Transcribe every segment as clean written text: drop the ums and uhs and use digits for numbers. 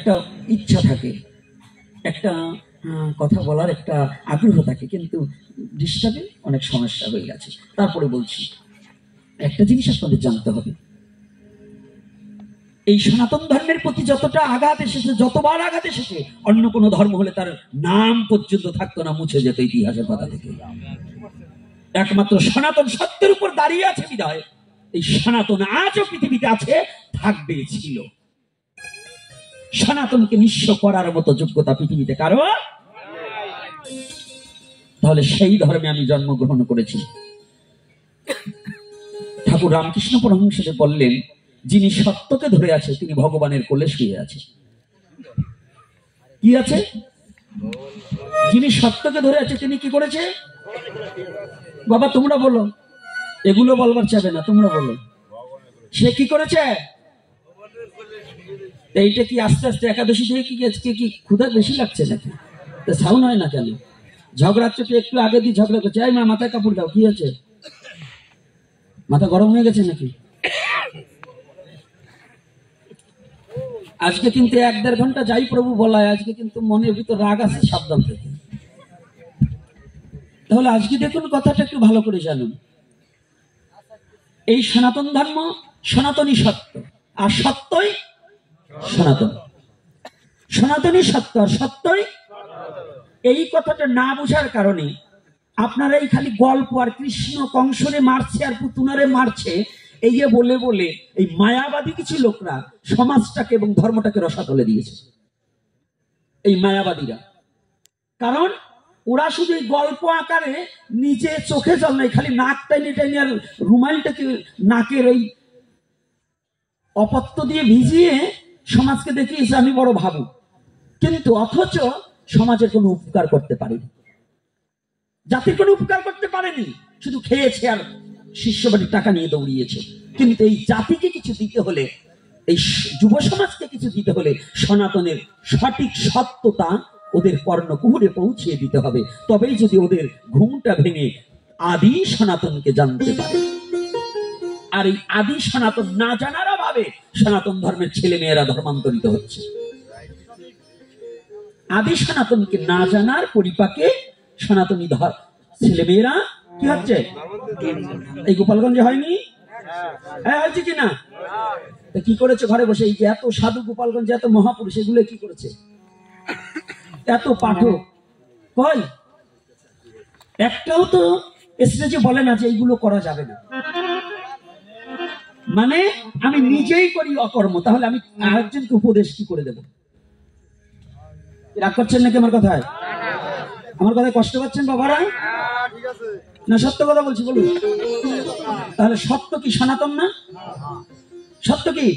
একটা ইচ্ছা থাকে, একটা কথা বলার একটা আগ্রহ থাকে, কিন্তু ডিস্টার্বে অনেক সমস্যা হয়ে গেছে। তারপরে বলছি, একটা জিনিস আপনাদের জানতে হবে, এই সনাতন ধর্মের প্রতি যতটা আঘাত এসেছে, যতবার আঘাত এসেছে, অন্য কোনো ধর্ম হলে তার নাম পর্যন্ত থাকতো না, মুছে যেত ইতিহাসের পাতা থেকে। একমাত্র সনাতন সত্যের উপর দাঁড়িয়ে আছে বিধায় এই সনাতন আজও পৃথিবীতে আছে, থাকবে, ছিল। সনাতনকে নিঃস্ব করার মতো যোগ্যতা পৃথিবীতে কারো। তাহলে সেই ধর্মে আমি জন্মগ্রহণ করেছি। ঠাকুর রামকৃষ্ণ পরমহংসদেব বললেন, যিনি সত্যকে ধরে আছে তিনি ভগবানের কোলে শুয়ে আছে। কি আছে? যিনি সত্যকে ধরে আছে তিনি কি করেছে? বাবা তোমরা বলো, এগুলো বলবার চাবে না, তোমরা বলো, সে কি করেছে? এইটা কি আস্তে আস্তে একাদশী থেকে কি আজকে কি ক্ষুধা বেশি লাগছে নাকি? তো সাউন্ড হয় না কেন? ঝগড়া চোটে একটু আগে দিয়ে ঝগড়া করছে, এই মা মাথায় কাপড় দাও, কি আছে? মাথা গরম হয়ে গেছে নাকি? আজকে কিন্তু 1-1.5 ঘন্টা যাই প্রভু বলায়, আজকে কিন্তু মনের ভিতর রাগ আছে, সাবধান থেকে। তাহলে আজকে দেখুন কথাটা একটু ভালো করে জানুন, এই সনাতন ধর্ম সনাতনী সত্য, আর সত্যই সনাতন। সনাতনী সত্য আর সত্যই, এই কথাটা না বোঝার কারণে আপনারা এই খালি গল্প আর কৃষ্ণ কংসরে মারছে আর পুতুনারে মারছে, এই যে বলে বলে এই মায়াবাদী কিছু লোকরা সমাজটাকে এবং ধর্মটাকে রসাতলে দিয়েছে, এই মায়াবাদীরা। কারণ ওরা শুধু এই গল্প আকারে নিচে চোখে জল নাই, খালি নাক টাইনে টাইনে আর রুমালটাকে নাকের ওই অপত্য দিয়ে ভিজিয়ে সমাজকে দেখিয়েছে আমি বড় ভাবু, কিন্তু অথচ সমাজের কোনো উপকার করতে পারেনি, জাতির কোনো উপকার করতে পারেনি, শুধু খেয়েছে আর শিষ্যবাড়ির টাকা নিয়ে দৌড়িয়েছে। কিন্তু এই জাতিকে কিছু দিতে হলে, এই যুব সমাজকে কিছু দিতে হলে সনাতনের সঠিক সত্যতা ওদের কর্ণকুহরে পৌঁছিয়ে দিতে হবে, তবেই যদি ওদের ঘুমটা ভেঙে আদি সনাতনকে জানতে পারে। আর এই আদি সনাতন না জানার অভাবে সনাতন ধর্মের ছেলে মেয়েরা ধর্মান্তরিত হচ্ছে। আদি সনাতনকে না জানার পরিপাকে সনাতনী ছেলে মেয়েরা কি হচ্ছে? এই গোপালগঞ্জে হয়নি? হ্যাঁ হয়েছে কিনা? কি করেছে ঘরে বসে? এই যে এত সাধু গোপালগঞ্জে, এত মহাপুরুষ, এগুলো কি করেছে? এত পাঠক কই একটাও তো স্টেজে বলে না যে এইগুলো করা যাবে না। মানে আমি নিজেই করি অকর্ম, তাহলে আমি আরেকজনকে উপদেশ কি করে দেব? রাগ করছেন নাকি আমার কথায়? আমার কথায় কষ্ট পাচ্ছেন বাবারা? না সত্য কথা বলছি, বলুন। তাহলে সত্য কি সনাতন না? সত্য কি?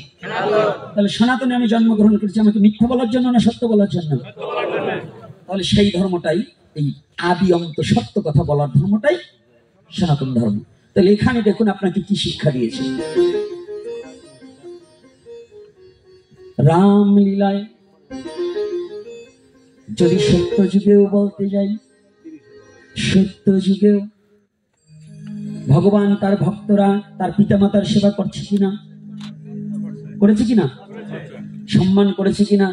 তাহলে সনাতনে আমি জন্মগ্রহণ করেছি, আমাকে মিথ্যা বলার জন্য না সত্য বলার জন্য? তাহলে সেই ধর্মটাই, এই আদি অন্ত সত্য কথা বলার ধর্মটাই সনাতন ধর্ম। তাহলে এখানে দেখুন আপনাকে কি শিক্ষা দিয়েছে রামলীলায়। যদি সত্য যুগেও বলতে যাই, সত্য যুগেও ভগবান তার ভক্তরা তার পিতামাতার সেবা করছে কিনা? করেছে কিনা? সম্মান করেছে কিনা?